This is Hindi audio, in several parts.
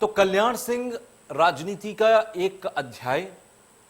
तो कल्याण सिंह राजनीति का एक अध्याय,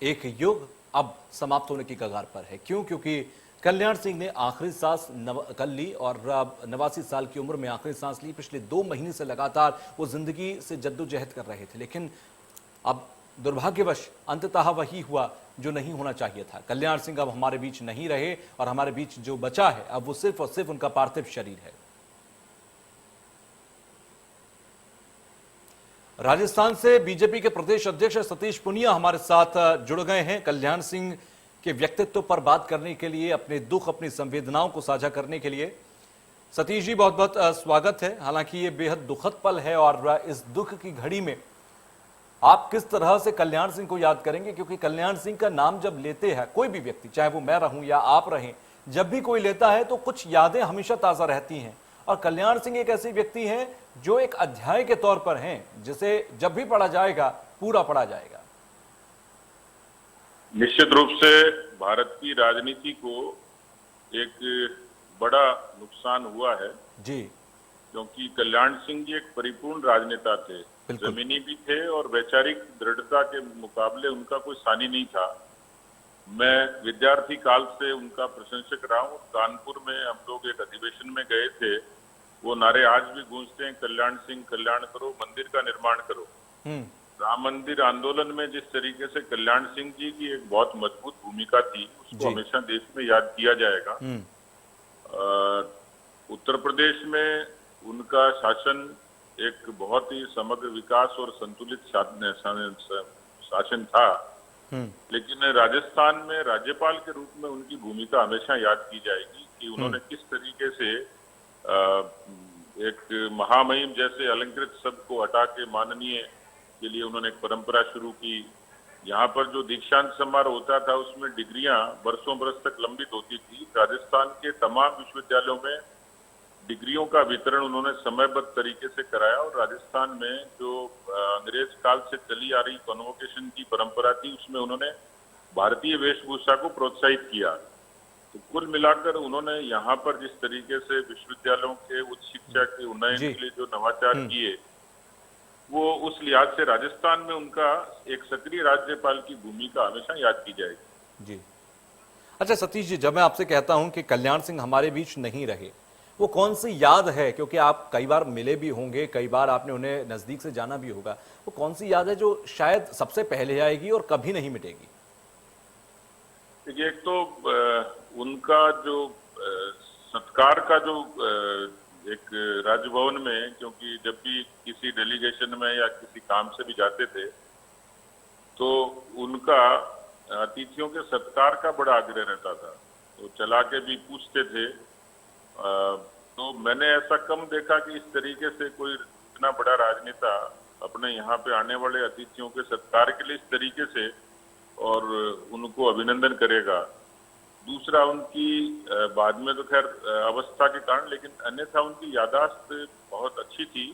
एक युग अब समाप्त होने की कगार पर है। क्यों? क्योंकि कल्याण सिंह ने आखिरी सांस कल ली और 89 साल की उम्र में आखिरी सांस ली। पिछले 2 महीने से लगातार वो जिंदगी से जद्दोजहद कर रहे थे, लेकिन अब दुर्भाग्यवश अंततः वही हुआ जो नहीं होना चाहिए था। कल्याण सिंह अब हमारे बीच नहीं रहे और हमारे बीच जो बचा है अब वो सिर्फ और सिर्फ उनका पार्थिव शरीर है। राजस्थान से बीजेपी के प्रदेश अध्यक्ष सतीश पुनिया हमारे साथ जुड़ गए हैं कल्याण सिंह के व्यक्तित्व पर बात करने के लिए, अपने दुख, अपनी संवेदनाओं को साझा करने के लिए। सतीश जी, बहुत बहुत स्वागत है। हालांकि ये बेहद दुखद पल है और इस दुख की घड़ी में आप किस तरह से कल्याण सिंह को याद करेंगे? क्योंकि कल्याण सिंह का नाम जब लेते हैं कोई भी व्यक्ति, चाहे वो मैं रहूं या आप रहें, जब भी कोई लेता है तो कुछ यादें हमेशा ताजा रहती हैं। और कल्याण सिंह एक ऐसे व्यक्ति हैं जो एक अध्याय के तौर पर हैं, जिसे जब भी पढ़ा जाएगा पूरा पढ़ा जाएगा। निश्चित रूप से भारत की राजनीति को एक बड़ा नुकसान हुआ है जी, क्योंकि कल्याण सिंह जी एक परिपूर्ण राजनेता थे, जमीनी भी थे और वैचारिक दृढ़ता के मुकाबले उनका कोई सानी नहीं था। मैं विद्यार्थी काल से उनका प्रशंसक रहा हूँ। कानपुर में हम लोग एक अधिवेशन में गए थे, वो नारे आज भी गूंजते हैं, कल्याण सिंह कल्याण करो, मंदिर का निर्माण करो। राम मंदिर आंदोलन में जिस तरीके से कल्याण सिंह जी की एक बहुत मजबूत भूमिका थी, उसको हमेशा देश में याद किया जाएगा। उत्तर प्रदेश में उनका शासन एक बहुत ही समग्र विकास और संतुलित शासन था, लेकिन राजस्थान में राज्यपाल के रूप में उनकी भूमिका हमेशा याद की जाएगी कि उन्होंने किस तरीके से एक महामहिम जैसे अलंकृत शब्द को हटा के माननीय के लिए उन्होंने एक परंपरा शुरू की। यहाँ पर जो दीक्षांत समारोह होता था उसमें डिग्रियां वर्षों बरस तक लंबित होती थी। राजस्थान के तमाम विश्वविद्यालयों में डिग्रियों का वितरण उन्होंने समयबद्ध तरीके से कराया और राजस्थान में जो अंग्रेज काल से चली आ रही कन्वोकेशन की परंपरा थी उसमें उन्होंने भारतीय वेशभूषा को प्रोत्साहित किया। तो कुल मिलाकर उन्होंने यहाँ पर जिस तरीके से विश्वविद्यालयों के उच्च शिक्षा के उन्नयन के लिए जो नवाचार किए, वो उस लिहाज से राजस्थान में उनका एक सक्रिय राज्यपाल की भूमिका हमेशा याद की जाएगी। जी, अच्छा सतीश जी, जब मैं आपसे कहता हूं कि कल्याण सिंह हमारे बीच नहीं रहे, वो कौन सी याद है? क्योंकि आप कई बार मिले भी होंगे, कई बार आपने उन्हें नजदीक से जाना भी होगा, वो कौन सी याद है जो शायद सबसे पहले आएगी और कभी नहीं मिटेगी? देखिए, एक तो उनका जो सत्कार का जो एक राजभवन में, क्योंकि जब भी किसी डेलीगेशन में या किसी काम से भी जाते थे तो उनका अतिथियों के सत्कार का बड़ा आग्रह रहता था, तो चला के भी पूछते थे। तो मैंने ऐसा कम देखा कि इस तरीके से कोई इतना बड़ा राजनेता अपने यहाँ पे आने वाले अतिथियों के सत्कार के लिए इस तरीके से और उनको अभिनंदन करेगा। दूसरा, उनकी बाद में तो खैर अवस्था के कारण, लेकिन अन्यथा उनकी याददाश्त बहुत अच्छी थी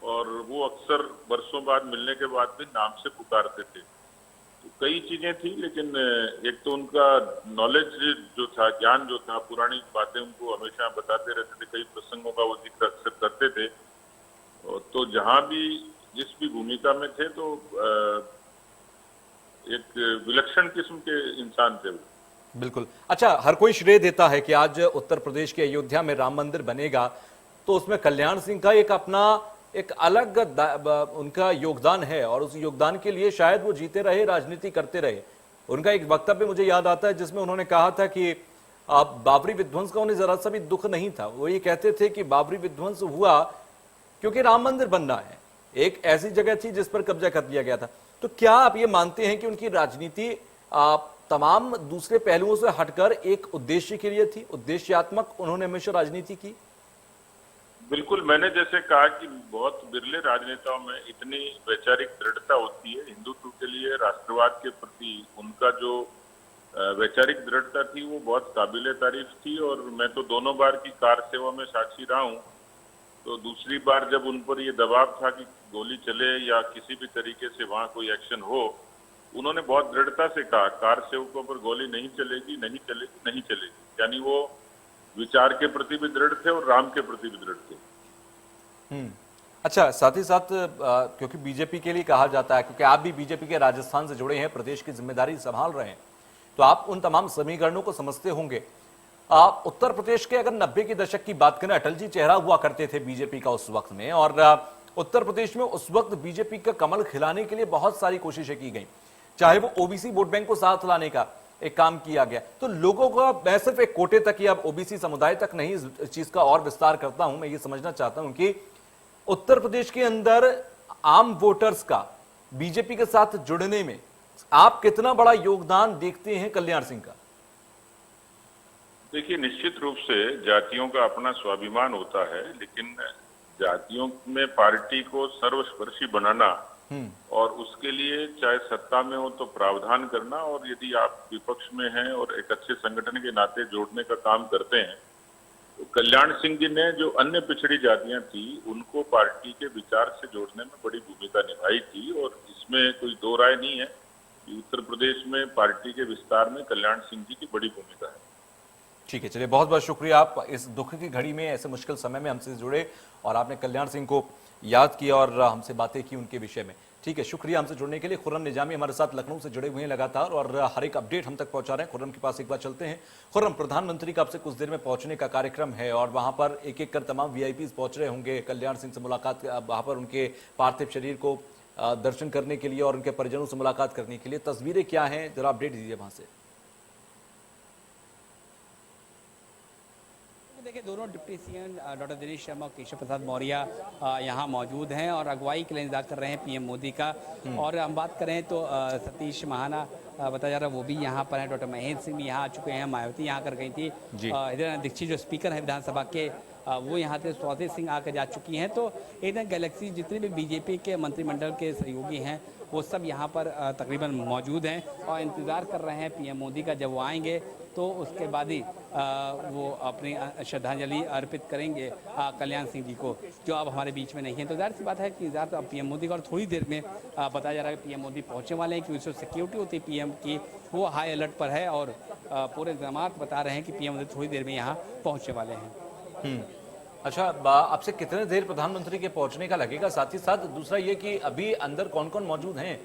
और वो अक्सर वर्षों बाद मिलने के बाद भी नाम से पुकारते थे। तो कई चीजें थी, लेकिन एक तो उनका नॉलेज जो था, ज्ञान जो था, पुरानी बातें उनको हमेशा बताते रहते थे, कई प्रसंगों का वो जिक्र अक्सर करते थे। तो जहां भी जिस भी भूमिका में थे तो एक विलक्षण किस्म के इंसान थे वो। बिल्कुल। अच्छा, हर कोई श्रेय देता है कि आज उत्तर प्रदेश के अयोध्या में राम मंदिर बनेगा तो उसमें कल्याण सिंह का एक अपना एक अलग उनका योगदान है और उस योगदान के लिए शायद वो जीते रहे, राजनीति करते रहे। उनका एक वक्तव्य मुझे याद आता है जिसमें उन्होंने कहा था कि बाबरी विध्वंस का उन्हें जरा सा भी दुख नहीं था। वो ये कहते थे कि बाबरी विध्वंस हुआ क्योंकि राम मंदिर बनना है, एक ऐसी जगह थी जिस पर कब्जा कर लिया गया था। तो क्या आप ये मानते हैं कि उनकी राजनीति तमाम दूसरे पहलुओं से हटकर एक उद्देश्य के लिए थी, उद्देश्यात्मक उन्होंने हमेशा राजनीति की? बिल्कुल, मैंने जैसे कहा कि बहुत बिरले राजनेताओं में इतनी वैचारिक दृढ़ता होती है। हिंदुत्व के लिए, राष्ट्रवाद के प्रति उनका जो वैचारिक दृढ़ता थी वो बहुत काबिले तारीफ थी। और मैं तो दोनों बार की कार सेवा में साक्षी रहा हूँ। तो दूसरी बार जब उन पर ये दबाव था कि गोली चले या किसी भी तरीके से वहां कोई एक्शन हो, उन्होंने बहुत दृढ़ता से कहा कार सेवकों पर गोली नहीं चलेगी, नहीं चलेगी, नहीं चलेगी। यानी वो विचार के प्रति भी दृढ़ थे और राम के प्रति भी दृढ़ थे। अच्छा, साथ ही साथ क्योंकि बीजेपी के लिए कहा जाता है, क्योंकि आप भी बीजेपी के राजस्थान से जुड़े हैं, प्रदेश की जिम्मेदारी संभाल रहे हैं, तो आप उन तमाम समीकरणों को समझते होंगे। आप उत्तर प्रदेश के अगर 90 के दशक की बात करें, अटल जी चेहरा हुआ करते थे बीजेपी का उस वक्त में, और उत्तर प्रदेश में उस वक्त बीजेपी का कमल खिलाने के लिए बहुत सारी कोशिशें की गई, चाहे वो ओबीसी वोट बैंक को साथ लाने का एक काम किया गया। तो लोगों का, मैं सिर्फ एक कोटे तक या ओबीसी समुदाय तक नहीं इस चीज का और विस्तार करता हूं, मैं ये समझना चाहता हूं कि उत्तर प्रदेश के अंदर आम वोटर्स का बीजेपी के साथ जुड़ने में आप कितना बड़ा योगदान देखते हैं कल्याण सिंह का? देखिए, निश्चित रूप से जातियों का अपना स्वाभिमान होता है, लेकिन जातियों में पार्टी को सर्वस्पर्शी बनाना और उसके लिए चाहे सत्ता में हो तो प्रावधान करना, और यदि आप विपक्ष में हैं और एक अच्छे संगठन के नाते जोड़ने का काम करते हैं, तो कल्याण सिंह जी ने जो अन्य पिछड़ी जातियां थी उनको पार्टी के विचार से जोड़ने में बड़ी भूमिका निभाई थी, और इसमें कोई दो राय नहीं है कि उत्तर प्रदेश में पार्टी के विस्तार में कल्याण सिंह जी की बड़ी भूमिका है। ठीक है, चलिए, बहुत बहुत शुक्रिया, आप इस दुख की घड़ी में, ऐसे मुश्किल समय में हमसे जुड़े और आपने कल्याण सिंह को याद किया और हमसे बातें की उनके विषय में। ठीक है, शुक्रिया हमसे जुड़ने के लिए। खुर्रम निजामी हमारे साथ लखनऊ से जुड़े हुए हैं लगातार और हर एक अपडेट हम तक पहुंचा रहे हैं। खुर्रम के पास एक बार चलते हैं। खुर्रम, प्रधानमंत्री का आपसे कुछ देर में पहुंचने का कार्यक्रम है और वहां पर एक एक कर तमाम वीआईपीज पहुंच रहे होंगे कल्याण सिंह से मुलाकात, वहां पर उनके पार्थिव शरीर को दर्शन करने के लिए और उनके परिजनों से मुलाकात करने के लिए। तस्वीरें क्या हैं, जरा अपडेट दीजिए वहां से। देखिए, दोनों deputy CM doctor Dinesh Sharma और केशव प्रसाद मौर्य यहाँ मौजूद हैं और अगुवाई के लिए इंतजार कर रहे हैं पीएम मोदी का। और हम बात करें तो सतीश महाना बताया जा रहा है वो भी यहाँ पर है, डॉक्टर महेंद्र सिंह भी यहाँ आ चुके हैं, मायावती यहाँ कर गई थी, इधर दीक्षित जो स्पीकर है विधानसभा के वो यहाँ से स्वाति सिंह आकर जा चुकी हैं। तो इधर गैलेक्सी जितने भी बीजेपी के मंत्रिमंडल के सहयोगी हैं वो सब यहाँ पर तकरीबन मौजूद हैं और इंतज़ार कर रहे हैं पीएम मोदी का। जब वो आएंगे तो उसके बाद ही वो अपनी श्रद्धांजलि अर्पित करेंगे कल्याण सिंह जी को, जो अब हमारे बीच में नहीं है। तो जाहिर सी बात है कि इंतजार तो पीएम मोदी का, और थोड़ी देर में बताया जा रहा है कि पीएम मोदी पहुंचने वाले हैं, क्योंकि जो सिक्योरिटी होती है पीएम की वो हाई अलर्ट पर है और पूरे इंतजाम बता रहे हैं कि पीएम मोदी थोड़ी देर में यहाँ पहुँचने वाले हैं। अच्छा, आपसे कितने देर प्रधानमंत्री के पहुंचने का लगेगा? साथ ही साथ दूसरा ये कि अभी अंदर कौन कौन मौजूद हैं?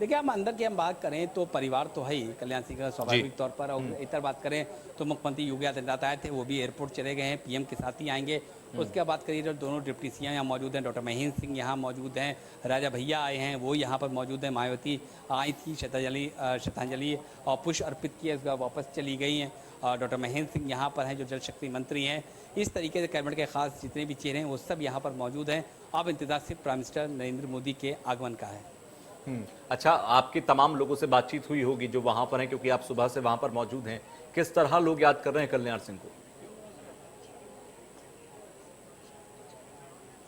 देखिए, हम अंदर की बात करें तो परिवार तो है ही कल्याण सिंह का स्वाभाविक तौर पर, और इतर बात करें तो मुख्यमंत्री योगी आदित्यनाथ आए थे, वो भी एयरपोर्ट चले गए हैं, पीएम के साथ ही आएंगे। उसके बाद करिए तो दोनों डिप्टी सीएम यहाँ मौजूद हैं, डॉक्टर महेंद्र सिंह यहाँ मौजूद हैं, राजा भैया आए हैं वो यहाँ पर मौजूद हैं, मायावती आई थी श्रद्धांजलि और पुष्प अर्पित किए, उसके बाद वापस चली गई हैं। डॉक्टर महेंद्र सिंह यहाँ पर हैं जो जल शक्ति मंत्री हैं। इस तरीके से कैबिनेट के खास जितने भी चेहरे हैं वो सब यहाँ पर मौजूद हैं। अब इंतजार सिर्फ प्राइम मिनिस्टर नरेंद्र मोदी के आगमन का है। अच्छा, आपकी तमाम लोगों से बातचीत हुई होगी जो वहां पर हैं, क्योंकि आप सुबह से वहां पर मौजूद हैं। किस तरह लोग याद कर रहे हैं कल्याण सिंह को?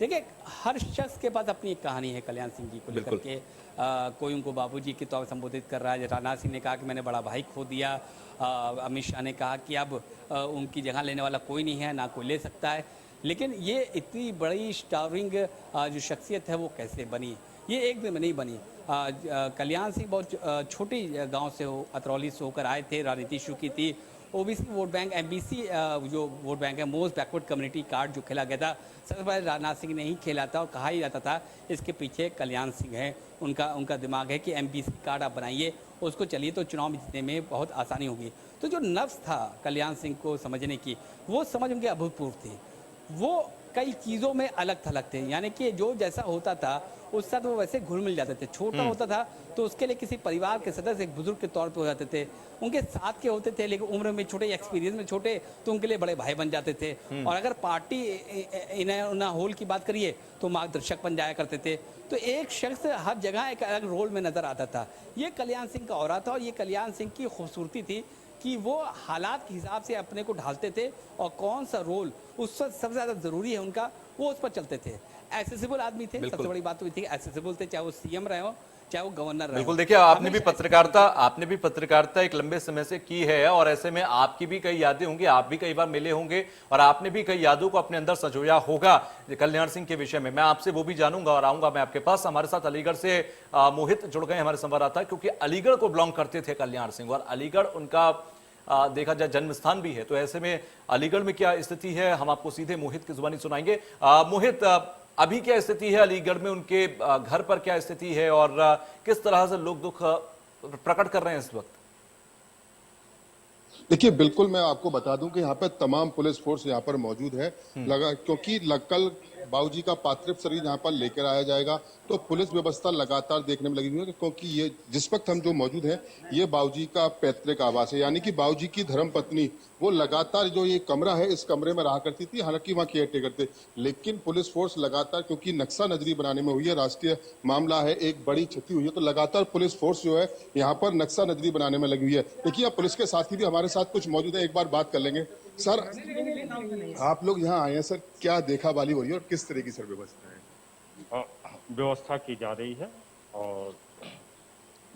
देखिए, हर शख्स के पास अपनी एक कहानी है कल्याण सिंह जी को लेकर के। कोई उनको बाबूजी के तौर पर संबोधित कर रहा है, राजनाथ सिंह ने कहा कि मैंने बड़ा भाई खो दिया, अमित शाह ने कहा कि अब उनकी जगह लेने वाला कोई नहीं है, ना कोई ले सकता है। लेकिन ये इतनी बड़ी स्टारिंग जो शख्सियत है वो कैसे बनी? ये एक दिन में नहीं बनी। कल्याण सिंह बहुत छोटी गांव से हो, अतरौली से होकर आए थे, राजनीति शुरू की थी। ओबीसी वोट बैंक, एमबीसी जो वोट बैंक है, मोस्ट बैकवर्ड कम्युनिटी कार्ड जो खेला गया था, सबसे पहले राजनाथ सिंह ने ही खेला था और कहा ही जाता था इसके पीछे कल्याण सिंह है। उनका दिमाग है कि एमबीसी कार्ड आप बनाइए, उसको चलिए तो चुनाव में जीतने में बहुत आसानी होगी। तो जो नफ्स था कल्याण सिंह को समझने की, वो समझ उनके अभूतपूर्व थी। वो कई चीज़ों में अलग थलग थे, यानी कि जो जैसा होता था उस साथ वो वैसे घुल मिल जाते थे। छोटा होता था तो उसके लिए किसी परिवार के सदस्य एक बुजुर्ग के तौर पे हो जाते थे, उनके साथ के होते थे, लेकिन उम्र में छोटे, एक्सपीरियंस में छोटे, तो उनके लिए बड़े भाई बन जाते थे। और अगर पार्टी इन होल की बात करिए तो मार्गदर्शक बन जाया करते थे। तो एक शख्स हर जगह एक अलग रोल में नजर आता था। ये कल्याण सिंह का औरा था और ये कल्याण सिंह की खूबसूरती थी कि वो हालात के हिसाब से अपने को ढालते थे और कौन सा रोल उस वक्त सबसे ज़्यादा ज़रूरी है उनका, वो उस पर चलते थे। एक्सेसिबल आदमी थे, सबसे बड़ी बात तो ये थी एक्सेसिबल थे, चाहे वो सीएम रहे हो चाहे वो गवर्नर रहे। बिल्कुल, देखिए, आपने भी पत्रकारिता एक लंबे समय से की है और ऐसे में आपकी भी कई यादें होंगी, आप भी कई बार मिले होंगे और आपने भी कई यादों को अपने अंदर संजोया होगा कल्याण सिंह के विषय में। मैं आपसे वो भी जानूंगा और आऊंगा मैं आपके पास। हमारे साथ अलीगढ़ से मोहित जुड़ गए हमारे संवाददाता, क्योंकि अलीगढ़ को बिलोंग करते थे कल्याण सिंह और अलीगढ़ उनका देखा जाए जन्म स्थान भी है। तो ऐसे में अलीगढ़ में क्या स्थिति है, हम आपको सीधे मोहित की जुबानी सुनाएंगे। मोहित, अभी क्या स्थिति है अलीगढ़ में, उनके घर पर क्या स्थिति है और किस तरह से लोग दुख प्रकट कर रहे हैं इस वक्त? देखिए, बिल्कुल मैं आपको बता दूं कि यहाँ पे तमाम पुलिस फोर्स यहाँ पर मौजूद है लगा, क्योंकि कल बाबूजी का पार्थिव शरीर यहाँ पर लेकर आया जाएगा, तो पुलिस व्यवस्था लगातार देखने में लगी हुई है, क्योंकि ये जिस वक्त हम जो मौजूद हैं ये बाबूजी का पैतृक आवास है, यानी कि बाबूजी की धर्म पत्नी वो लगातार जो ये कमरा है इस कमरे में रहा करती थी, हालांकि वहाँ केयर टेकर थे, लेकिन पुलिस फोर्स लगातार, क्योंकि नक्शा नजरी बनाने में हुई है, राष्ट्रीय मामला है, एक बड़ी क्षति हुई है, तो लगातार पुलिस फोर्स जो है यहाँ पर नक्शा नजरी बनाने में लगी हुई है। देखिए, पुलिस के साथी भी हमारे साथ कुछ मौजूद है, एक बार बात कर लेंगे। सर, आप लोग यहाँ आए हैं सर, क्या देखा वाली हो रही है और किस तरह की सर व्यवस्था है? व्यवस्था की जा रही है और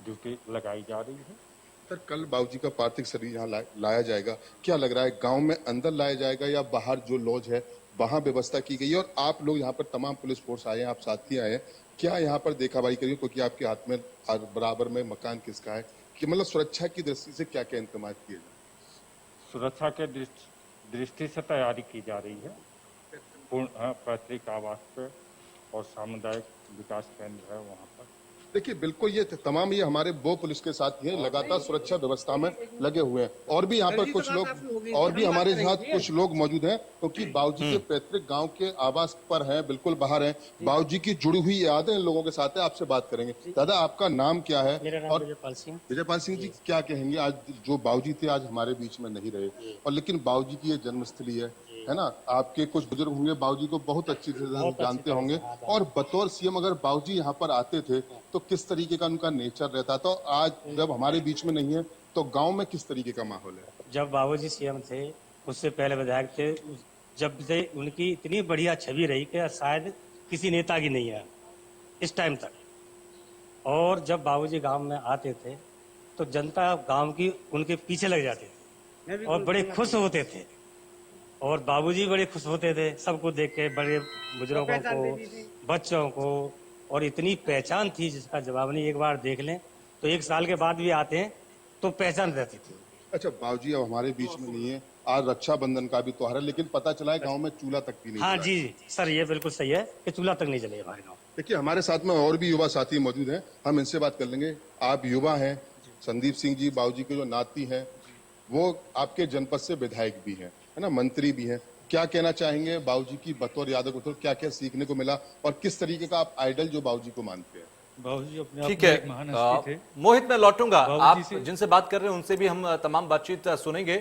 ड्यूटी लगाई जा रही है। सर, कल बाबूजी का पार्थिव शरीर यहाँ लाया जाएगा, क्या लग रहा है, गांव में अंदर लाया जाएगा या बाहर जो लॉज है वहां व्यवस्था की गई है? और आप लोग यहाँ पर तमाम पुलिस फोर्स आए हैं, आप साथी आए हैं, क्या यहाँ पर देखाबाई करिए, क्योंकि आपके हाथ में बराबर में मकान किसका है, कि मतलब सुरक्षा की दृष्टि से क्या क्या इंतजाम किए जाए? सुरक्षा के दृष्टि से तैयारी की जा रही है। पूर्ण पैतृक आवास पे और सामुदायिक विकास केंद्र है वहाँ पर। देखिए, बिल्कुल ये तमाम ये हमारे वो पुलिस के साथ हैं, लगातार सुरक्षा व्यवस्था में लगे हुए हैं, और भी यहाँ पर कुछ लोग और भी हमारे साथ कुछ लोग मौजूद हैं, क्योंकि बाबूजी के पैतृक गांव के आवास पर हैं, बिल्कुल बाहर हैं, बाबूजी की जुड़ी हुई यादें इन लोगों के साथ है। आपसे बात करेंगे। दादा, आपका नाम क्या है? मेरा नाम और विजयपाल सिंह जी, क्या कहेंगे, आज जो बाबूजी थे आज हमारे बीच में नहीं रहे, और लेकिन बाबूजी की ये जन्मस्थली है ना, आपके कुछ बुजुर्ग होंगे बाबूजी को बहुत अच्छी तरह से जानते होंगे, और बतौर सीएम अगर बाबूजी यहाँ पर आते थे तो किस तरीके का उनका नेचर रहता था, आज जब हमारे बीच में नहीं है तो गांव में किस तरीके का माहौल है? जब बाबूजी सीएम थे, उससे पहले विधायक थे, जब से उनकी इतनी बढ़िया छवि रही कि शायद किसी नेता की नहीं है इस टाइम तक। और जब बाबूजी गांव में आते थे तो जनता गांव की उनके पीछे लग जाती थी और बड़े खुश होते थे, और बाबूजी बड़े खुश होते थे सबको देख के, बड़े बुजुर्गों को, बच्चों को, और इतनी पहचान थी जिसका जवाब नहीं। एक बार देख लें तो 1 साल के बाद भी आते हैं तो पहचान रहती थी। अच्छा, बाबूजी अब हमारे बीच में नहीं है, आज रक्षाबंधन का भी त्योहार है, लेकिन पता चला है गांव में चूल्हा तक भी नहीं हाँ जला। जी सर, ये बिल्कुल सही है कि चूल्हा तक नहीं जले हमारे गाँव। देखिए, हमारे साथ में और भी युवा साथी मौजूद हैं, हम इनसे बात कर लेंगे। आप युवा हैं, संदीप सिंह जी बाबूजी के जो नाती हैं, वो आपके जनपद से विधायक भी हैं, है ना, मंत्री भी हैं, क्या कहना चाहेंगे बाबूजी की बतौर यादव पुत्र, क्या क्या सीखने को मिला और किस तरीके का आप आइडल जो बाबूजी को मानते हैं? बाबूजी अपने आप ठीक में है, एक महान हस्ती थे। मोहित मैं लौटूंगा, बाबूजी आप से- जिनसे बात कर रहे हैं उनसे भी हम तमाम बातचीत सुनेंगे।